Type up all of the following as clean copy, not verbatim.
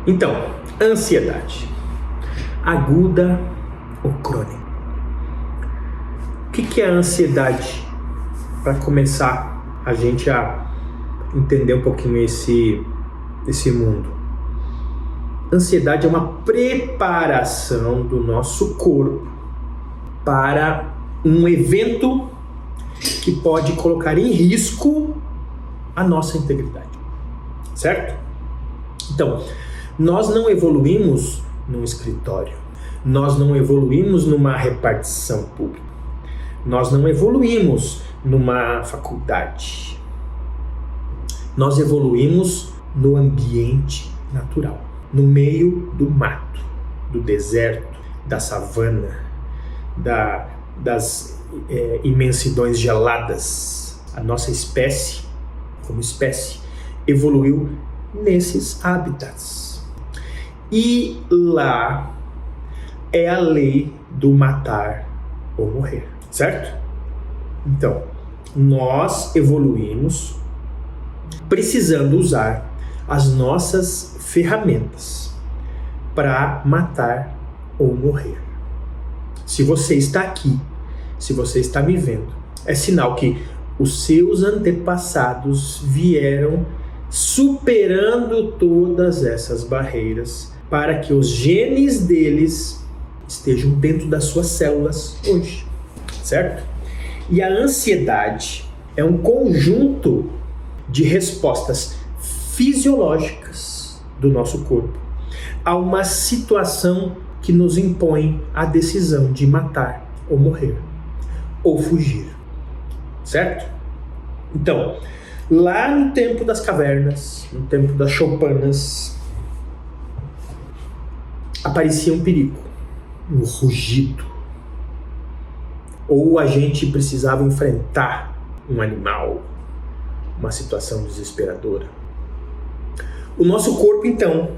Então, ansiedade, aguda ou crônica. O que é a ansiedade? Para começar a gente a entender um pouquinho esse mundo. Ansiedade é uma preparação do nosso corpo para um evento que pode colocar em risco a nossa integridade, certo? Então, nós não evoluímos num escritório, nós não evoluímos numa repartição pública, nós não evoluímos numa faculdade, nós evoluímos no ambiente natural, no meio do mato, do deserto, da savana, das imensidões geladas. A nossa espécie, como espécie, evoluiu nesses habitats. E lá é a lei do matar ou morrer, certo? Então, nós evoluímos precisando usar as nossas ferramentas para matar ou morrer. Se você está aqui, se você está me vendo, é sinal que os seus antepassados vieram superando todas essas barreiras para que os genes deles estejam dentro das suas células hoje, certo? E a ansiedade é um conjunto de respostas fisiológicas do nosso corpo a uma situação que nos impõe a decisão de matar ou morrer, ou fugir, certo? Então, lá no tempo das cavernas, no tempo das choupanas, aparecia um perigo, um rugido, ou a gente precisava enfrentar um animal, uma situação desesperadora. O nosso corpo, então,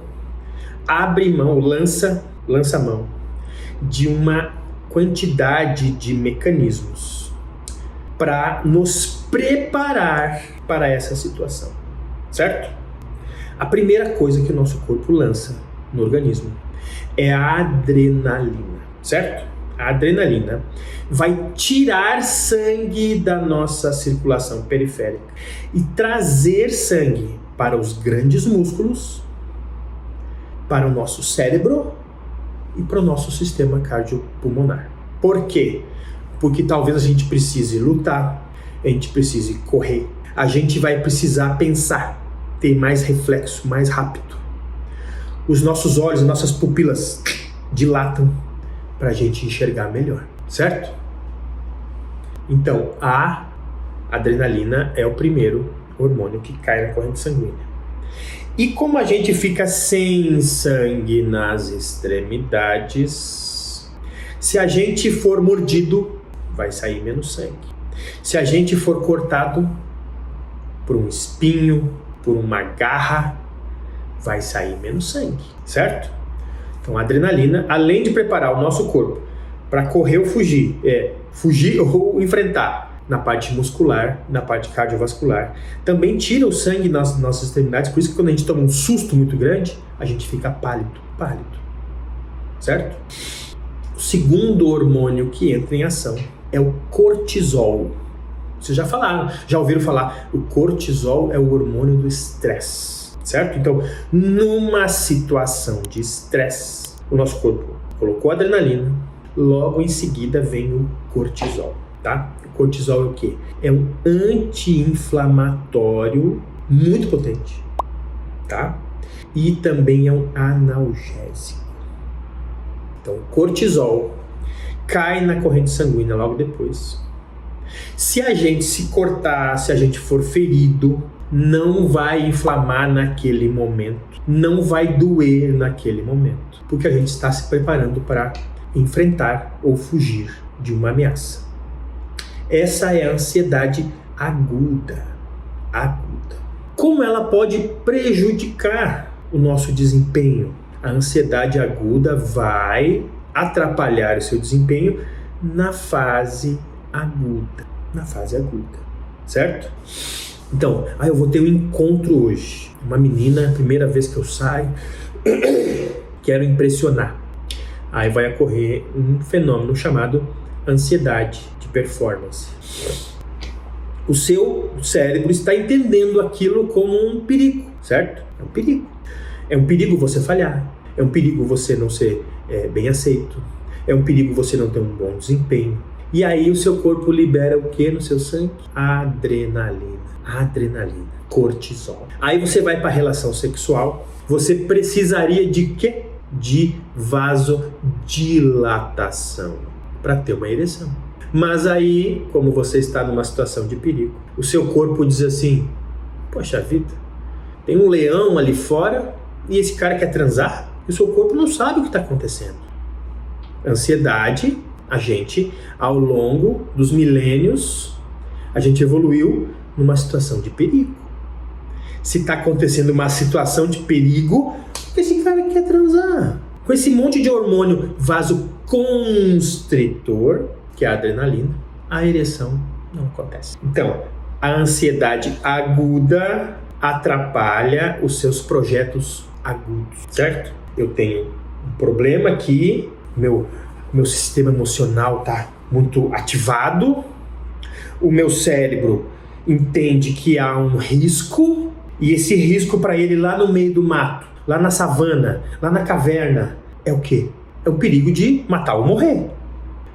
abre mão, lança mão de uma quantidade de mecanismos para nos preparar para essa situação, certo? A primeira coisa que o nosso corpo lança no organismo é a adrenalina, certo? A adrenalina vai tirar sangue da nossa circulação periférica e trazer sangue para os grandes músculos, para o nosso cérebro e para o nosso sistema cardiopulmonar. Por quê? Porque talvez a gente precise lutar, a gente precise correr, a gente vai precisar pensar, ter mais reflexo, mais rápido. Os nossos olhos, as nossas pupilas dilatam para a gente enxergar melhor, certo? Então, a adrenalina é o primeiro hormônio que cai na corrente sanguínea. E como a gente fica sem sangue nas extremidades, se a gente for mordido, vai sair menos sangue. Se a gente for cortado por um espinho, por uma garra, vai sair menos sangue, certo? Então a adrenalina, além de preparar o nosso corpo para correr ou fugir, fugir ou enfrentar na parte muscular, na parte cardiovascular, também tira o sangue nas nossas extremidades. Por isso que quando a gente toma um susto muito grande, a gente fica pálido, certo? O segundo hormônio que entra em ação é o cortisol. Vocês já ouviram falar, o cortisol é o hormônio do estresse, certo? Então, numa situação de estresse, o nosso corpo colocou a adrenalina, logo em seguida vem o cortisol, tá? O cortisol é o quê? É um anti-inflamatório muito potente, tá? E também é um analgésico. Então, o cortisol cai na corrente sanguínea logo depois. Se a gente se cortar, se a gente for ferido, não vai inflamar naquele momento, não vai doer naquele momento, porque a gente está se preparando para enfrentar ou fugir de uma ameaça. Essa é a ansiedade aguda. Como ela pode prejudicar o nosso desempenho? A ansiedade aguda vai atrapalhar o seu desempenho na fase aguda, certo? Então, eu vou ter um encontro hoje. Uma menina, primeira vez que eu saio, quero impressionar. Aí vai ocorrer um fenômeno chamado ansiedade de performance. O seu cérebro está entendendo aquilo como um perigo, certo? É um perigo. É um perigo você falhar. É um perigo você não ser bem aceito. É um perigo você não ter um bom desempenho. E aí o seu corpo libera o que no seu sangue? Adrenalina, cortisol. Aí você vai para a relação sexual. Você precisaria de quê? De vasodilatação para ter uma ereção. Mas aí, como você está numa situação de perigo, o seu corpo diz assim: poxa vida, tem um leão ali fora e esse cara quer transar e o seu corpo não sabe o que está acontecendo. Ansiedade, a gente, ao longo dos milênios, a gente evoluiu numa situação de perigo. Se está acontecendo uma situação de perigo, esse cara quer transar. Com esse monte de hormônio vasoconstritor, que é a adrenalina, a ereção não acontece. Então, a ansiedade aguda atrapalha os seus projetos agudos, certo? Eu tenho um problema aqui, meu sistema emocional está muito ativado, o meu cérebro entende que há um risco, e esse risco para ele lá no meio do mato, lá na savana, lá na caverna, é o quê? É o perigo de matar ou morrer.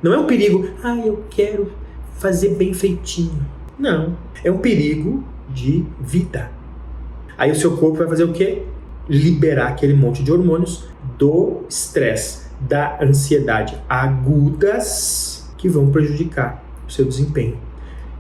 Não é um perigo, eu quero fazer bem feitinho. Não, é um perigo de vida. Aí o seu corpo vai fazer o quê? Liberar aquele monte de hormônios do estresse, da ansiedade agudas que vão prejudicar o seu desempenho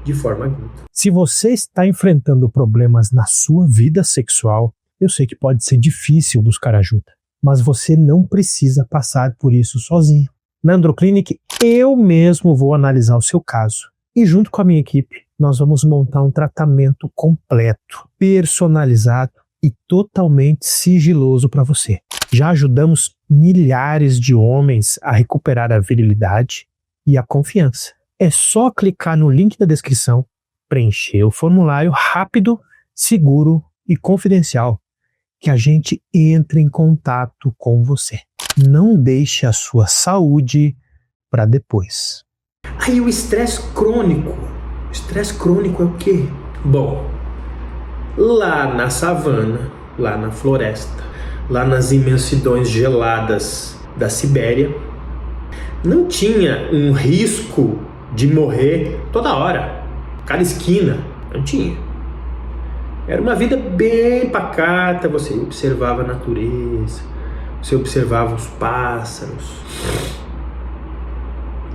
de forma aguda. Se você está enfrentando problemas na sua vida sexual, eu sei que pode ser difícil buscar ajuda, mas você não precisa passar por isso sozinho. Na Androclinic, eu mesmo vou analisar o seu caso e junto com a minha equipe, nós vamos montar um tratamento completo, personalizado e totalmente sigiloso para você. Já ajudamos milhares de homens a recuperar a virilidade e a confiança. É só clicar no link da descrição, preencher o formulário rápido, seguro e confidencial, que a gente entra em contato com você. Não deixe a sua saúde para depois. Aí o estresse crônico. O estresse crônico é o quê? Bom, lá na savana, lá na floresta, lá nas imensidões geladas da Sibéria, não tinha um risco de morrer toda hora, cada esquina, não tinha. Era uma vida bem pacata, você observava a natureza, você observava os pássaros,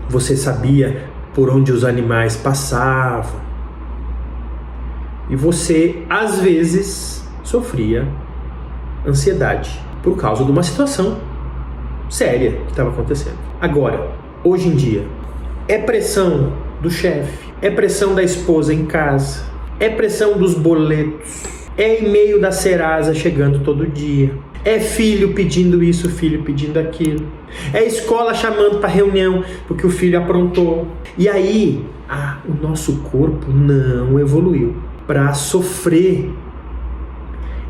você sabia por onde os animais passavam e você, às vezes, sofria ansiedade por causa de uma situação séria que estava acontecendo. Agora, hoje em dia, é pressão do chefe, é pressão da esposa em casa, é pressão dos boletos, é e-mail da Serasa chegando todo dia, é filho pedindo isso, filho pedindo aquilo, é escola chamando para reunião porque o filho aprontou. E aí, o nosso corpo não evoluiu para sofrer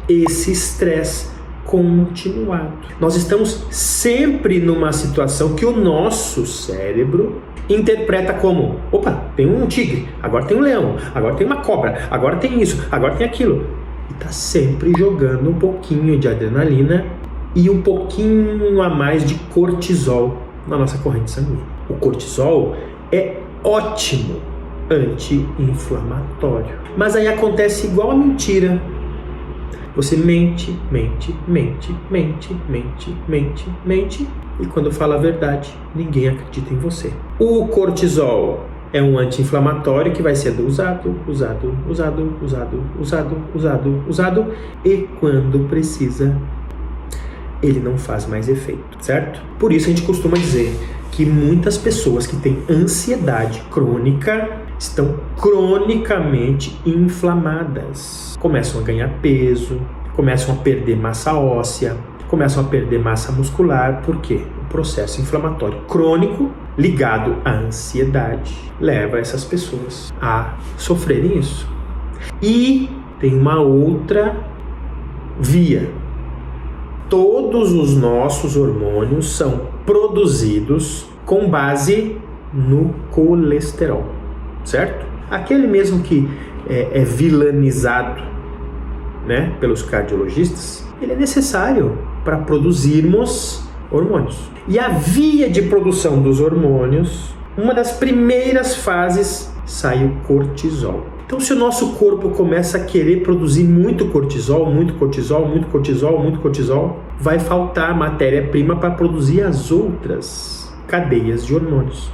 esse estresse continuado. Nós estamos sempre numa situação que o nosso cérebro interpreta como: opa, tem um tigre, agora tem um leão, agora tem uma cobra, agora tem isso, agora tem aquilo. E está sempre jogando um pouquinho de adrenalina e um pouquinho a mais de cortisol na nossa corrente sanguínea. O cortisol é ótimo anti-inflamatório. Mas aí acontece igual a mentira. Você mente, e quando fala a verdade, ninguém acredita em você. O cortisol é um anti-inflamatório que vai sendo usado, e quando precisa, ele não faz mais efeito, certo? Por isso a gente costuma dizer que muitas pessoas que têm ansiedade crônica estão cronicamente inflamadas. Começam a ganhar peso, começam a perder massa óssea, começam a perder massa muscular. Por quê? O processo inflamatório crônico ligado à ansiedade leva essas pessoas a sofrerem isso. E tem uma outra via Todos os nossos hormônios são produzidos com base no colesterol, certo? Aquele mesmo que é vilanizado, né, pelos cardiologistas, ele é necessário para produzirmos hormônios. E a via de produção dos hormônios, uma das primeiras fases, sai o cortisol. Então, se o nosso corpo começa a querer produzir muito cortisol, vai faltar matéria-prima para produzir as outras cadeias de hormônios,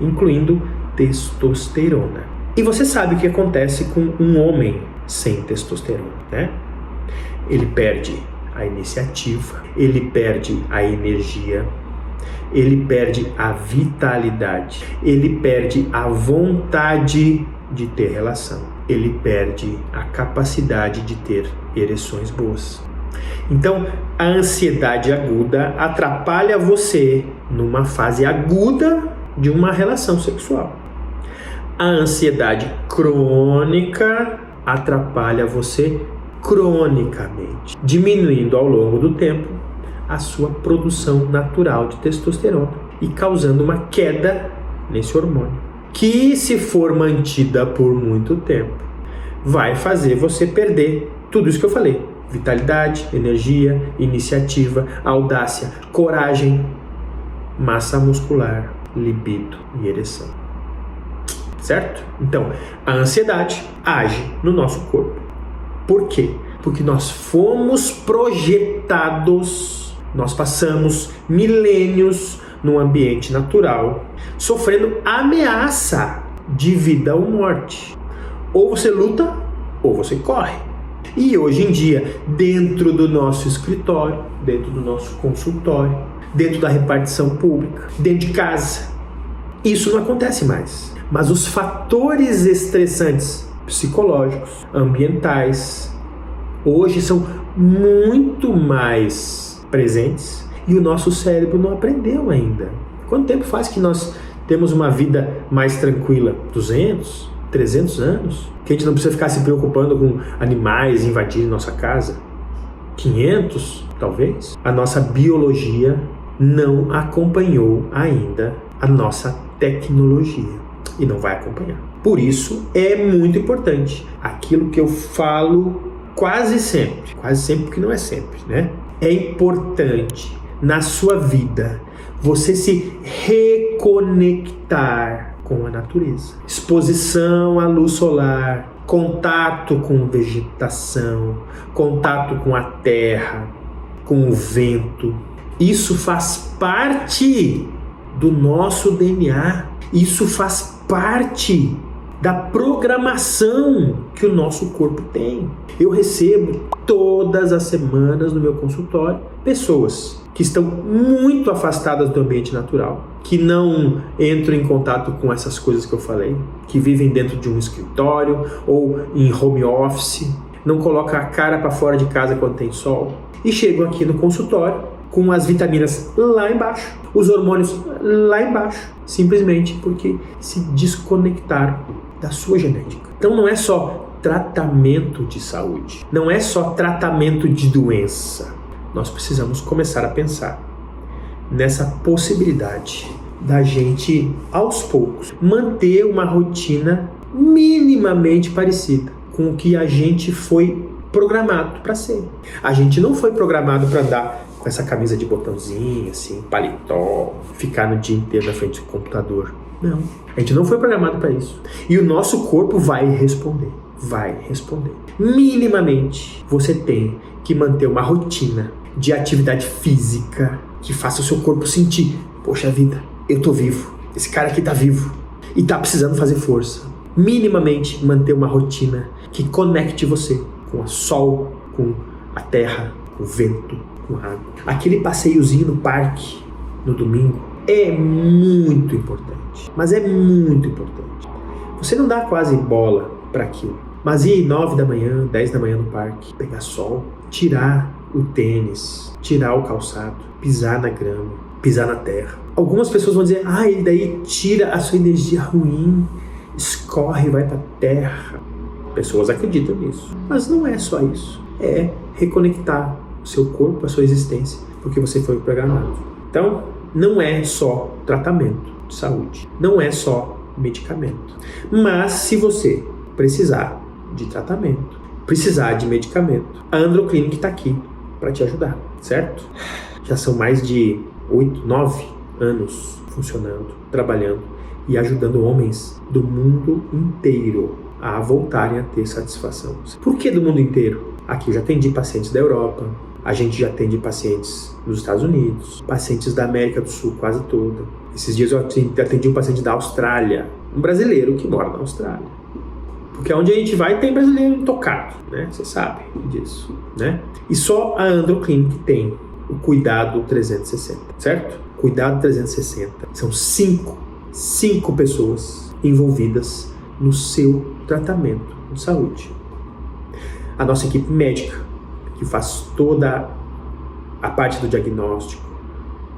incluindo testosterona. E você sabe o que acontece com um homem sem testosterona, né? Ele perde a iniciativa, ele perde a energia, ele perde a vitalidade, ele perde a vontade de ter relação, ele perde a capacidade de ter ereções boas. Então, a ansiedade aguda atrapalha você numa fase aguda de uma relação sexual. A ansiedade crônica atrapalha você cronicamente, diminuindo ao longo do tempo a sua produção natural de testosterona e causando uma queda nesse hormônio, que, se for mantida por muito tempo, vai fazer você perder tudo isso que eu falei: vitalidade, energia, iniciativa, audácia, coragem, massa muscular, libido e ereção. Certo? Então, a ansiedade age no nosso corpo. Por quê? Porque nós fomos projetados, nós passamos milênios num ambiente natural, sofrendo ameaça de vida ou morte. Ou você luta, ou você corre. E hoje em dia, dentro do nosso escritório, dentro do nosso consultório, dentro da repartição pública, dentro de casa, isso não acontece mais. Mas os fatores estressantes psicológicos, ambientais, hoje são muito mais presentes e o nosso cérebro não aprendeu ainda. Quanto tempo faz que nós temos uma vida mais tranquila? 200, 300 anos? Que a gente não precisa ficar se preocupando com animais invadirem nossa casa? 500, talvez? A nossa biologia não acompanhou ainda a nossa tecnologia e não vai acompanhar. Por isso é muito importante aquilo que eu falo quase sempre porque não é sempre, né? É importante na sua vida você se reconectar com a natureza. Exposição à luz solar, contato com vegetação, contato com a terra, com o vento. Isso faz parte do nosso DNA. Isso faz parte da programação que o nosso corpo tem. Eu recebo todas as semanas no meu consultório pessoas que estão muito afastadas do ambiente natural, que não entram em contato com essas coisas que eu falei, que vivem dentro de um escritório ou em home office, não colocam a cara para fora de casa quando tem sol e chegam aqui no consultório com as vitaminas lá embaixo, os hormônios lá embaixo, simplesmente porque se desconectaram da sua genética. Então não é só tratamento de saúde, não é só tratamento de doença. Nós precisamos começar a pensar nessa possibilidade da gente, aos poucos, manter uma rotina minimamente parecida com o que a gente foi programado para ser. A gente não foi programado para andar com essa camisa de botãozinho, assim, paletó, ficar no dia inteiro na frente do computador. Não, a gente não foi programado para isso. E o nosso corpo vai responder. Minimamente, você tem que manter uma rotina de atividade física que faça o seu corpo sentir: poxa vida, eu tô vivo, esse cara aqui tá vivo e tá precisando fazer força. Minimamente manter uma rotina que conecte você com o sol, com a terra, com o vento, com a água. Aquele passeiozinho no parque no domingo é muito importante, mas é muito importante. Você não dá quase bola para aquilo, mas ir 9 da manhã, 10 da manhã no parque, pegar sol, tirar o tênis, tirar o calçado, pisar na grama, pisar na terra. Algumas pessoas vão dizer: ele daí tira a sua energia ruim, escorre e vai para a terra. Pessoas acreditam nisso, mas não é só isso. É reconectar o seu corpo, a sua existência, porque você foi programado. Então, não é só tratamento de saúde, não é só medicamento. Mas se você precisar de tratamento, precisar de medicamento, a Androclinic está aqui para te ajudar, certo? Já são mais de 8, 9 anos funcionando, trabalhando e ajudando homens do mundo inteiro a voltarem a ter satisfação. Por que do mundo inteiro? Aqui eu já atendi pacientes da Europa, a gente já atende pacientes dos Estados Unidos, pacientes da América do Sul quase toda. Esses dias eu atendi um paciente da Austrália, um brasileiro que mora na Austrália. Porque onde a gente vai tem brasileiro intocado, né? Você sabe disso, né? E só a Androclinic tem o Cuidado 360, certo? Cuidado 360. São 5 pessoas envolvidas no seu tratamento de saúde. A nossa equipe médica, que faz toda a parte do diagnóstico,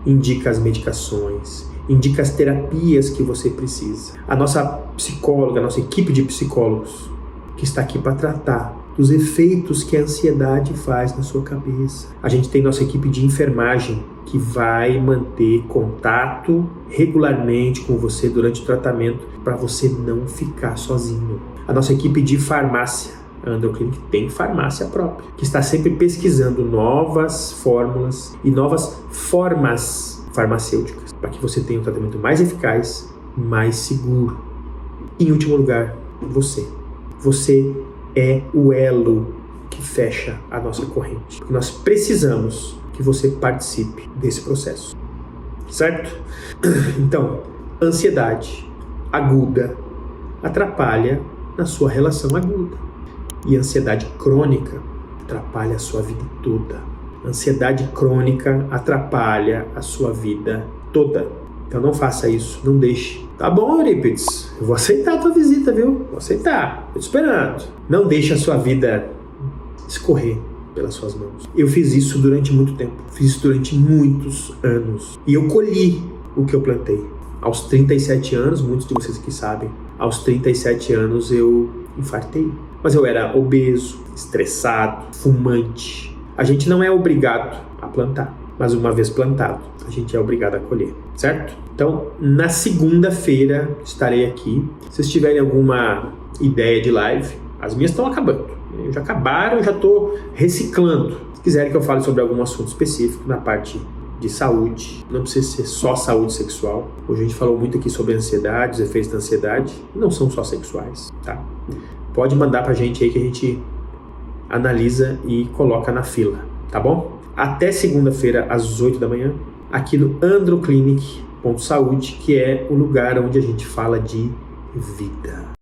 indica as medicações, indica as terapias que você precisa. A nossa psicóloga, a nossa equipe de psicólogos, que está aqui para tratar dos efeitos que a ansiedade faz na sua cabeça. A gente tem nossa equipe de enfermagem, que vai manter contato regularmente com você durante o tratamento, para você não ficar sozinho. A nossa equipe de farmácia, a Androclinic tem farmácia própria, que está sempre pesquisando novas fórmulas e novas formas farmacêuticas, para que você tenha um tratamento mais eficaz, mais seguro. E, em último lugar, você. Você é o elo que fecha a nossa corrente. Nós precisamos que você participe desse processo, certo? Então, ansiedade aguda atrapalha na sua relação aguda. E ansiedade crônica atrapalha a sua vida toda. Ansiedade crônica atrapalha a sua vida toda. Então não faça isso, não deixe. Tá bom, Eurípides, eu vou aceitar a tua visita, viu? Vou aceitar, tô te esperando. Não deixe a sua vida escorrer pelas suas mãos. Eu fiz isso durante muito tempo, fiz isso durante muitos anos. E eu colhi o que eu plantei. Aos 37 anos, muitos de vocês aqui sabem, aos 37 anos eu infartei. Mas eu era obeso, estressado, fumante. A gente não é obrigado a plantar, mas uma vez plantado, a gente é obrigado a colher, certo? Então, na segunda-feira estarei aqui. Se vocês tiverem alguma ideia de live, as minhas estão acabando. Já acabaram, já estou reciclando. Se quiserem que eu fale sobre algum assunto específico na parte de saúde, não precisa ser só saúde sexual. Hoje a gente falou muito aqui sobre ansiedade, os efeitos da ansiedade, não são só sexuais, tá? Pode mandar pra gente aí que a gente analisa e coloca na fila, tá bom? Até segunda-feira às 8 da manhã, aqui no Androclinic.saúde, que é o lugar onde a gente fala de vida.